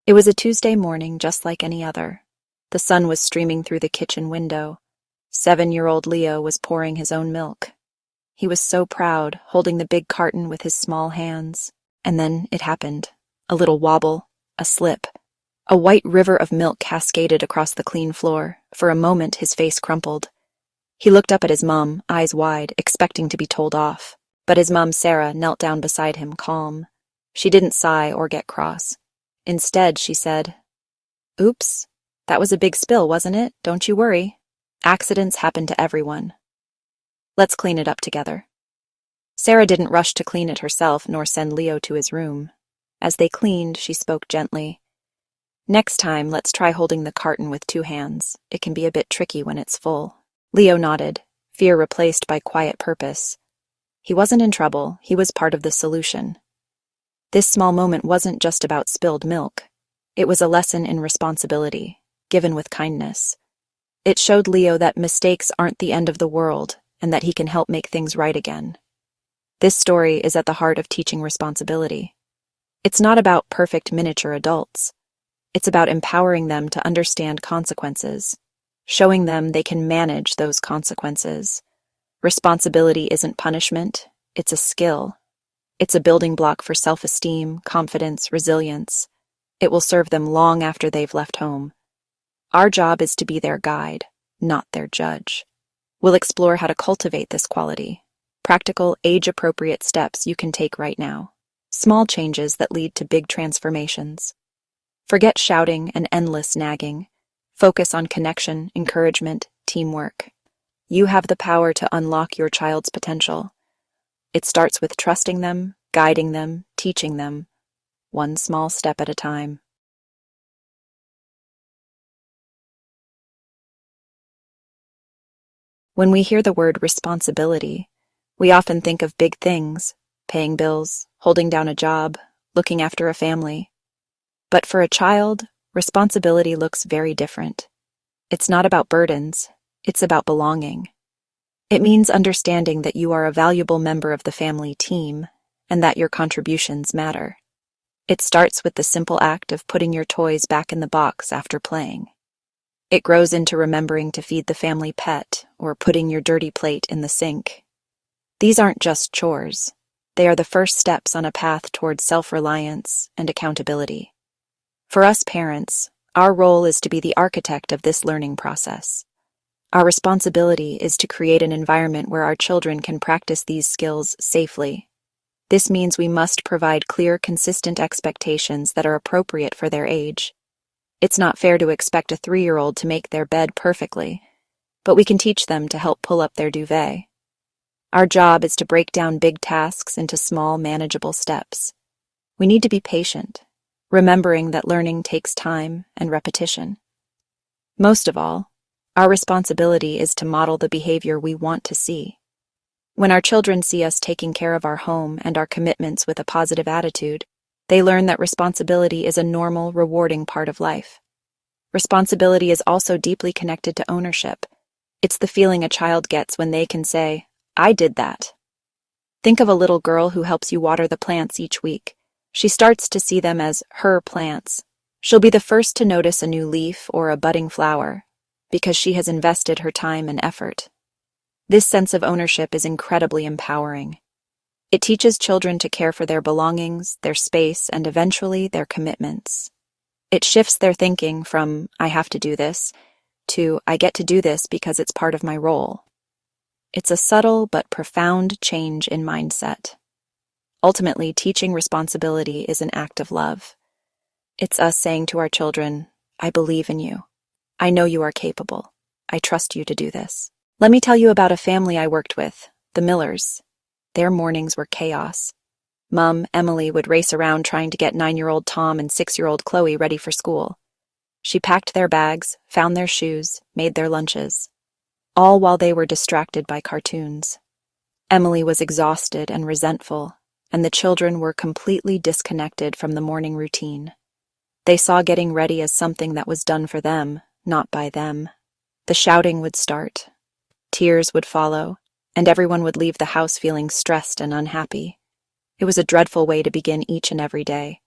It was a Tuesday morning just like any other. The sun was streaming through the kitchen window. 7-year-old Leo was pouring his own milk. He was so proud, holding the big carton with his small hands. And then it happened. A little wobble, a slip. A white river of milk cascaded across the clean floor. For a moment, his face crumpled. He looked up at his mom, eyes wide, expecting to be told off. But his mom, Sarah, knelt down beside him, calm. She didn't sigh or get cross. Instead, she said, "Oops, that was a big spill, wasn't it? Don't you worry. Accidents happen to everyone. Let's clean it up together." Sarah didn't rush to clean it herself nor send Leo to his room. As they cleaned, she spoke gently. "Next time, let's try holding the carton with 2 hands. It can be a bit tricky when it's full." Leo nodded, fear replaced by quiet purpose. He wasn't in trouble, he was part of the solution. This small moment wasn't just about spilled milk. It was a lesson in responsibility, given with kindness. It showed Leo that mistakes aren't the end of the world and that he can help make things right again. This story is at the heart of teaching responsibility. It's not about perfect miniature adults. It's about empowering them to understand consequences, showing them they can manage those consequences. Responsibility isn't punishment, it's a skill. It's a building block for self-esteem, confidence, resilience. It will serve them long after they've left home. Our job is to be their guide, not their judge. We'll explore how to cultivate this quality. Practical, age-appropriate steps you can take right now. Small changes that lead to big transformations. Forget shouting and endless nagging. Focus on connection, encouragement, teamwork. You have the power to unlock your child's potential. It starts with trusting them, guiding them, teaching them, one small step at a time. When we hear the word responsibility, we often think of big things, paying bills, holding down a job, looking after a family. But for a child, responsibility looks very different. It's not about burdens, it's about belonging. It means understanding that you are a valuable member of the family team and that your contributions matter. It starts with the simple act of putting your toys back in the box after playing. It grows into remembering to feed the family pet or putting your dirty plate in the sink. These aren't just chores. They are the first steps on a path towards self-reliance and accountability. For us parents, our role is to be the architect of this learning process. Our responsibility is to create an environment where our children can practice these skills safely. This means we must provide clear, consistent expectations that are appropriate for their age. It's not fair to expect a 3-year-old to make their bed perfectly, but we can teach them to help pull up their duvet. Our job is to break down big tasks into small, manageable steps. We need to be patient, remembering that learning takes time and repetition. Most of all, our responsibility is to model the behavior we want to see. When our children see us taking care of our home and our commitments with a positive attitude, they learn that responsibility is a normal, rewarding part of life. Responsibility is also deeply connected to ownership. It's the feeling a child gets when they can say, "I did that." Think of a little girl who helps you water the plants each week. She starts to see them as her plants. She'll be the first to notice a new leaf or a budding flower, because she has invested her time and effort. This sense of ownership is incredibly empowering. It teaches children to care for their belongings, their space, and eventually their commitments. It shifts their thinking from, "I have to do this," to, "I get to do this because it's part of my role." It's a subtle but profound change in mindset. Ultimately, teaching responsibility is an act of love. It's us saying to our children, "I believe in you. I know you are capable. I trust you to do this." Let me tell you about a family I worked with, the Millers. Their mornings were chaos. Mom, Emily, would race around trying to get 9-year-old Tom and 6-year-old Chloe ready for school. She packed their bags, found their shoes, made their lunches, all while they were distracted by cartoons. Emily was exhausted and resentful, and the children were completely disconnected from the morning routine. They saw getting ready as something that was done for them, not by them. The shouting would start. Tears would follow, and everyone would leave the house feeling stressed and unhappy. It was a dreadful way to begin each and every day.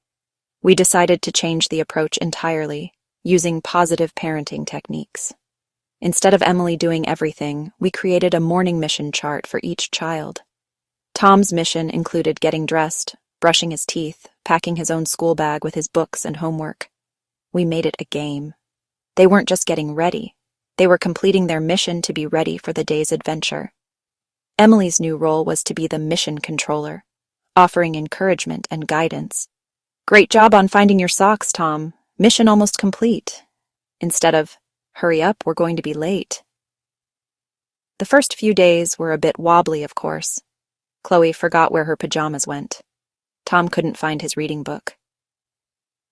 We decided to change the approach entirely, using positive parenting techniques. Instead of Emily doing everything, we created a morning mission chart for each child. Tom's mission included getting dressed, brushing his teeth, packing his own school bag with his books and homework. We made it a game. They weren't just getting ready. They were completing their mission to be ready for the day's adventure. Emily's new role was to be the mission controller, offering encouragement and guidance. "Great job on finding your socks, Tom. Mission almost complete." Instead of, "Hurry up, we're going to be late." The first few days were a bit wobbly, of course. Chloe forgot where her pajamas went. Tom couldn't find his reading book.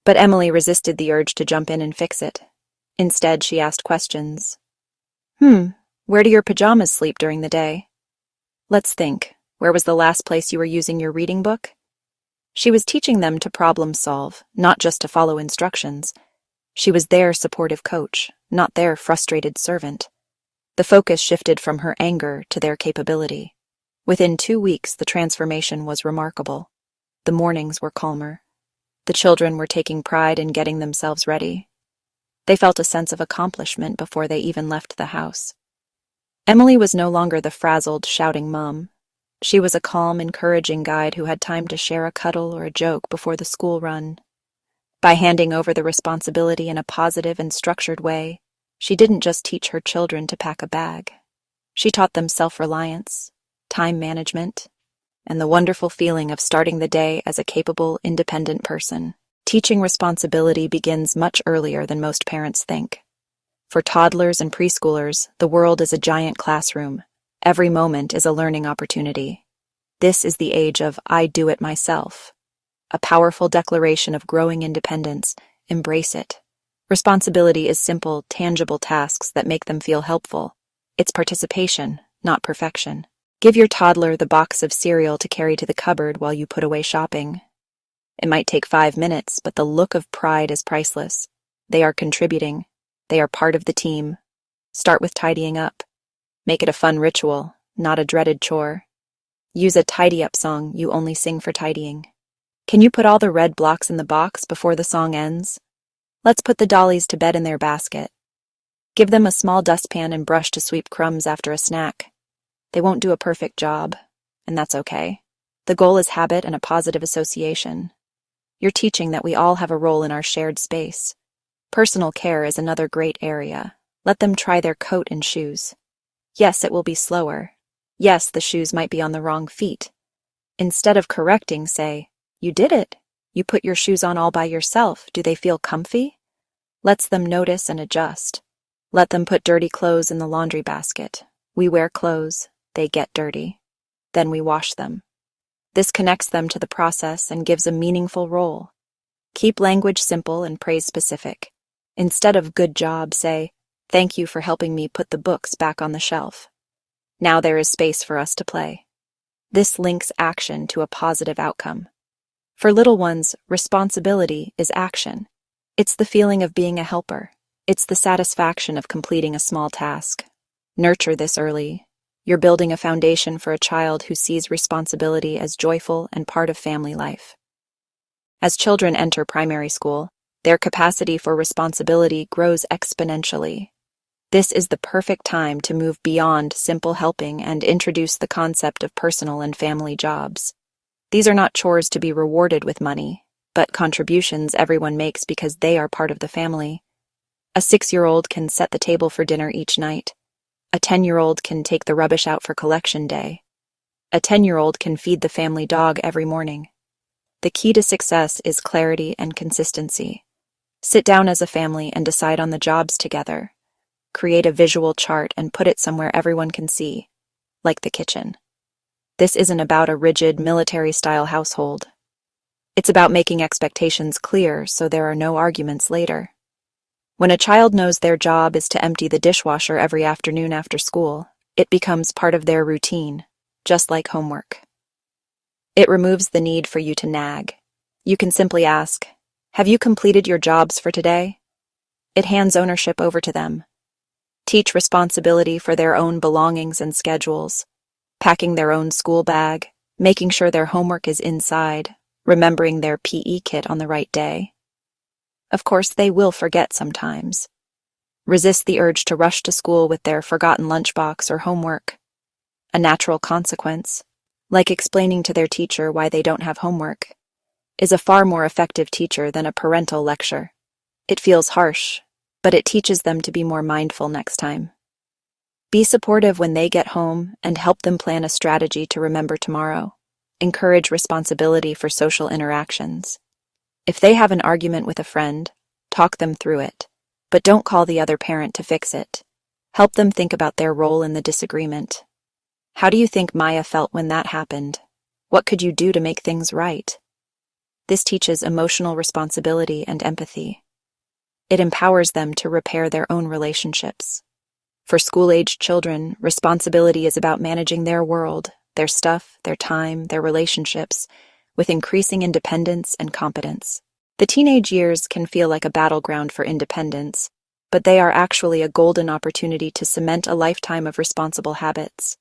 But Emily resisted the urge to jump in and fix it. Instead, she asked questions. Where do your pajamas sleep during the day? Let's think. Where was the last place you were using your reading book? She was teaching them to problem solve, not just to follow instructions. She was their supportive coach, not their frustrated servant. The focus shifted from her anger to their capability. Within 2 weeks, the transformation was remarkable. The mornings were calmer. The children were taking pride in getting themselves ready. They felt a sense of accomplishment before they even left the house. Emily was no longer the frazzled, shouting mom. She was a calm, encouraging guide who had time to share a cuddle or a joke before the school run. By handing over the responsibility in a positive and structured way, she didn't just teach her children to pack a bag. She taught them self-reliance, time management, and the wonderful feeling of starting the day as a capable, independent person. Teaching responsibility begins much earlier than most parents think. For toddlers and preschoolers, the world is a giant classroom. Every moment is a learning opportunity. This is the age of "I do it myself." A powerful declaration of growing independence. Embrace it. Responsibility is simple, tangible tasks that make them feel helpful. It's participation, not perfection. Give your toddler the box of cereal to carry to the cupboard while you put away shopping. It might take 5 minutes, but the look of pride is priceless. They are contributing. They are part of the team. Start with tidying up. Make it a fun ritual, not a dreaded chore. Use a tidy-up song you only sing for tidying. Can you put all the red blocks in the box before the song ends? Let's put the dollies to bed in their basket. Give them a small dustpan and brush to sweep crumbs after a snack. They won't do a perfect job, and that's okay. The goal is habit and a positive association. You're teaching that we all have a role in our shared space. Personal care is another great area. Let them try their coat and shoes. Yes, it will be slower. Yes, the shoes might be on the wrong feet. Instead of correcting, say, "You did it. You put your shoes on all by yourself. Do they feel comfy?" Lets them notice and adjust. Let them put dirty clothes in the laundry basket. We wear clothes. They get dirty. Then we wash them. This connects them to the process and gives a meaningful role. Keep language simple and praise specific. Instead of "good job," say, "Thank you for helping me put the books back on the shelf. Now there is space for us to play." This links action to a positive outcome. For little ones, responsibility is action. It's the feeling of being a helper. It's the satisfaction of completing a small task. Nurture this early. You're building a foundation for a child who sees responsibility as joyful and part of family life. As children enter primary school, their capacity for responsibility grows exponentially. This is the perfect time to move beyond simple helping and introduce the concept of personal and family jobs. These are not chores to be rewarded with money, but contributions everyone makes because they are part of the family. A 6-year-old can set the table for dinner each night. A 10-year-old can take the rubbish out for collection day. A 10-year-old can feed the family dog every morning. The key to success is clarity and consistency. Sit down as a family and decide on the jobs together. Create a visual chart and put it somewhere everyone can see, like the kitchen. This isn't about a rigid military-style household. It's about making expectations clear so there are no arguments later. When a child knows their job is to empty the dishwasher every afternoon after school, it becomes part of their routine, just like homework. It removes the need for you to nag. You can simply ask, "Have you completed your jobs for today?" It hands ownership over to them. Teach responsibility for their own belongings and schedules, packing their own school bag, making sure their homework is inside, remembering their PE kit on the right day. Of course, they will forget sometimes. Resist the urge to rush to school with their forgotten lunchbox or homework. A natural consequence, like explaining to their teacher why they don't have homework, is a far more effective teacher than a parental lecture. It feels harsh, but it teaches them to be more mindful next time. Be supportive when they get home and help them plan a strategy to remember tomorrow. Encourage responsibility for social interactions. If they have an argument with a friend, talk them through it, but don't call the other parent to fix it. Help them think about their role in the disagreement. How do you think Maya felt when that happened? What could you do to make things right? This teaches emotional responsibility and empathy. It empowers them to repair their own relationships. For school-aged children, responsibility is about managing their world, their stuff, their time, their relationships, with increasing independence and competence. The teenage years can feel like a battleground for independence, but they are actually a golden opportunity to cement a lifetime of responsible habits.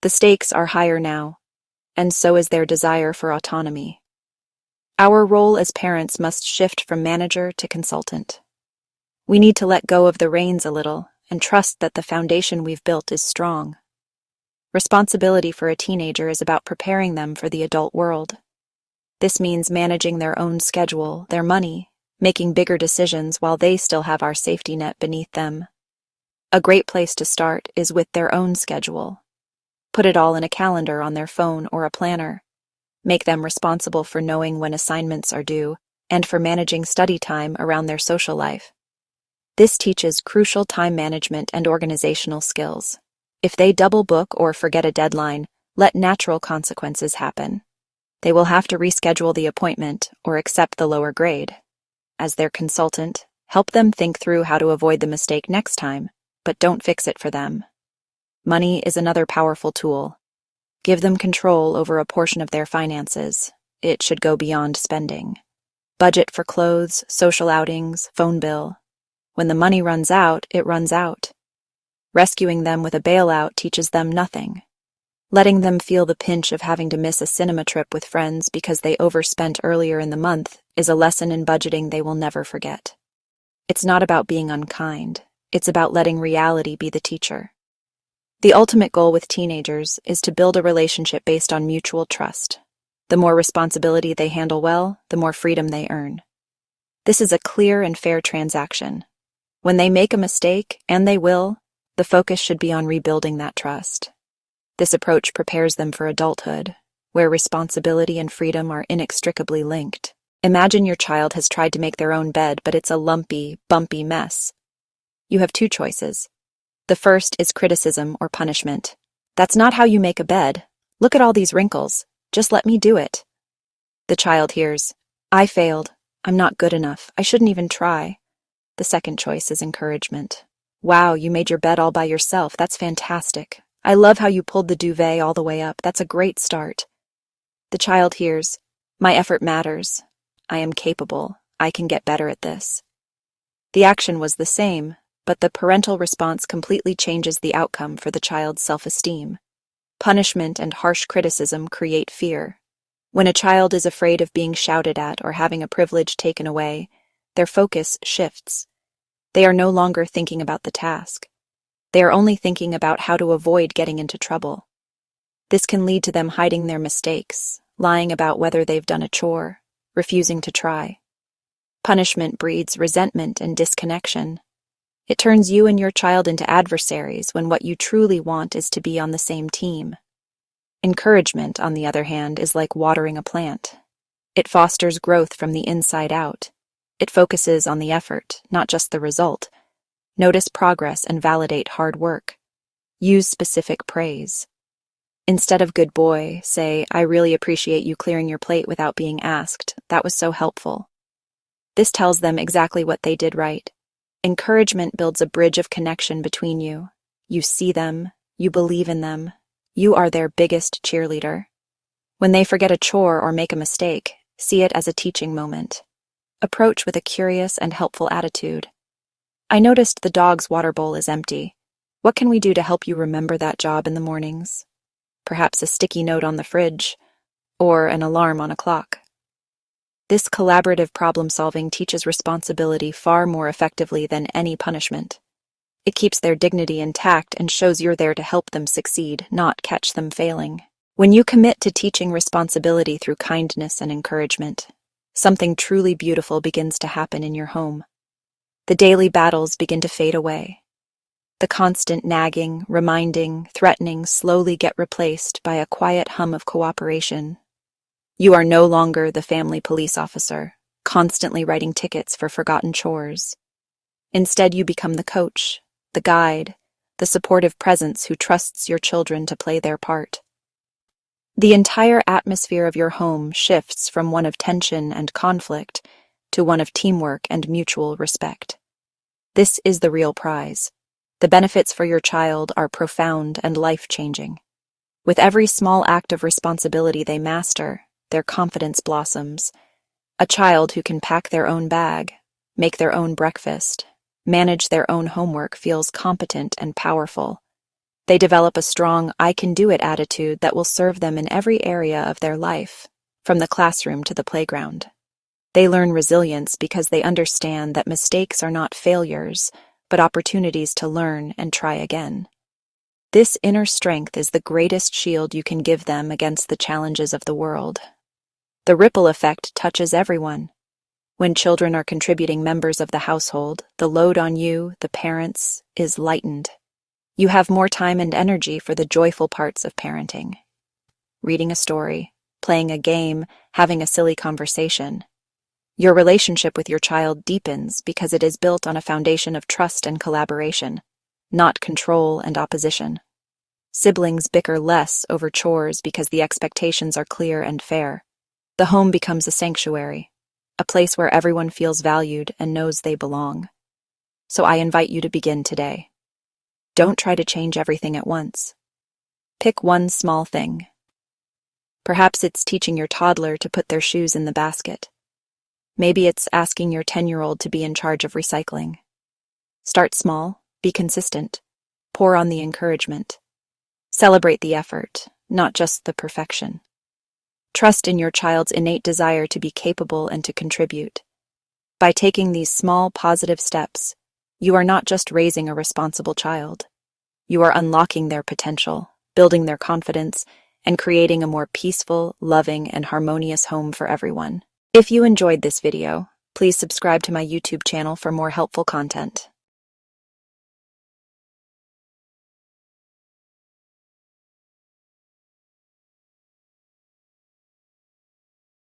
The stakes are higher now, and so is their desire for autonomy. Our role as parents must shift from manager to consultant. We need to let go of the reins a little and trust that the foundation we've built is strong. Responsibility for a teenager is about preparing them for the adult world. This means managing their own schedule, their money, making bigger decisions while they still have our safety net beneath them. A great place to start is with their own schedule. Put it all in a calendar on their phone or a planner. Make them responsible for knowing when assignments are due and for managing study time around their social life. This teaches crucial time management and organizational skills. If they double book or forget a deadline, let natural consequences happen. They will have to reschedule the appointment or accept the lower grade. As their consultant, help them think through how to avoid the mistake next time, but don't fix it for them. Money is another powerful tool. Give them control over a portion of their finances. It should go beyond spending. Budget for clothes, social outings, phone bill. When the money runs out, it runs out. Rescuing them with a bailout teaches them nothing. Letting them feel the pinch of having to miss a cinema trip with friends because they overspent earlier in the month is a lesson in budgeting they will never forget. It's not about being unkind. It's about letting reality be the teacher. The ultimate goal with teenagers is to build a relationship based on mutual trust. The more responsibility they handle well, the more freedom they earn. This is a clear and fair transaction. When they make a mistake, and they will, the focus should be on rebuilding that trust. This approach prepares them for adulthood, where responsibility and freedom are inextricably linked. Imagine your child has tried to make their own bed, but it's a lumpy, bumpy mess. You have two choices. The first is criticism or punishment. That's not how you make a bed. Look at all these wrinkles. Just let me do it. The child hears, I failed. I'm not good enough. I shouldn't even try. The second choice is encouragement. Wow, you made your bed all by yourself. That's fantastic. I love how you pulled the duvet all the way up. That's a great start. The child hears, my effort matters. I am capable. I can get better at this. The action was the same, but the parental response completely changes the outcome for the child's self-esteem. Punishment and harsh criticism create fear. When a child is afraid of being shouted at or having a privilege taken away, their focus shifts. They are no longer thinking about the task. They are only thinking about how to avoid getting into trouble. This can lead to them hiding their mistakes, lying about whether they've done a chore, refusing to try. Punishment breeds resentment and disconnection. It turns you and your child into adversaries when what you truly want is to be on the same team. Encouragement, on the other hand, is like watering a plant. It fosters growth from the inside out. It focuses on the effort, not just the result. Notice progress and validate hard work. Use specific praise. Instead of good boy, say, I really appreciate you clearing your plate without being asked. That was so helpful. This tells them exactly what they did right. Encouragement builds a bridge of connection between you. You see them. You believe in them. You are their biggest cheerleader. When they forget a chore or make a mistake, see it as a teaching moment. Approach with a curious and helpful attitude. I noticed the dog's water bowl is empty. What can we do to help you remember that job in the mornings? Perhaps a sticky note on the fridge, or an alarm on a clock. This collaborative problem-solving teaches responsibility far more effectively than any punishment. It keeps their dignity intact and shows you're there to help them succeed, not catch them failing. When you commit to teaching responsibility through kindness and encouragement, something truly beautiful begins to happen in your home. The daily battles begin to fade away. The constant nagging, reminding, threatening slowly get replaced by a quiet hum of cooperation. You are no longer the family police officer, constantly writing tickets for forgotten chores. Instead, you become the coach, the guide, the supportive presence who trusts your children to play their part. The entire atmosphere of your home shifts from one of tension and conflict to one of teamwork and mutual respect. This is the real prize. The benefits for your child are profound and life-changing. With every small act of responsibility they master, their confidence blossoms. A child who can pack their own bag, make their own breakfast, manage their own homework feels competent and powerful. They develop a strong "I can do it" attitude that will serve them in every area of their life, from the classroom to the playground. They learn resilience because they understand that mistakes are not failures, but opportunities to learn and try again. This inner strength is the greatest shield you can give them against the challenges of the world. The ripple effect touches everyone. When children are contributing members of the household, the load on you, the parents, is lightened. You have more time and energy for the joyful parts of parenting. Reading a story, playing a game, having a silly conversation. Your relationship with your child deepens because it is built on a foundation of trust and collaboration, not control and opposition. Siblings bicker less over chores because the expectations are clear and fair. The home becomes a sanctuary, a place where everyone feels valued and knows they belong. So I invite you to begin today. Don't try to change everything at once. Pick one small thing. Perhaps it's teaching your toddler to put their shoes in the basket. Maybe it's asking your 10-year-old to be in charge of recycling. Start small, be consistent, pour on the encouragement. Celebrate the effort, not just the perfection. Trust in your child's innate desire to be capable and to contribute. By taking these small, positive steps, you are not just raising a responsible child. You are unlocking their potential, building their confidence, and creating a more peaceful, loving, and harmonious home for everyone. If you enjoyed this video, please subscribe to my YouTube channel for more helpful content.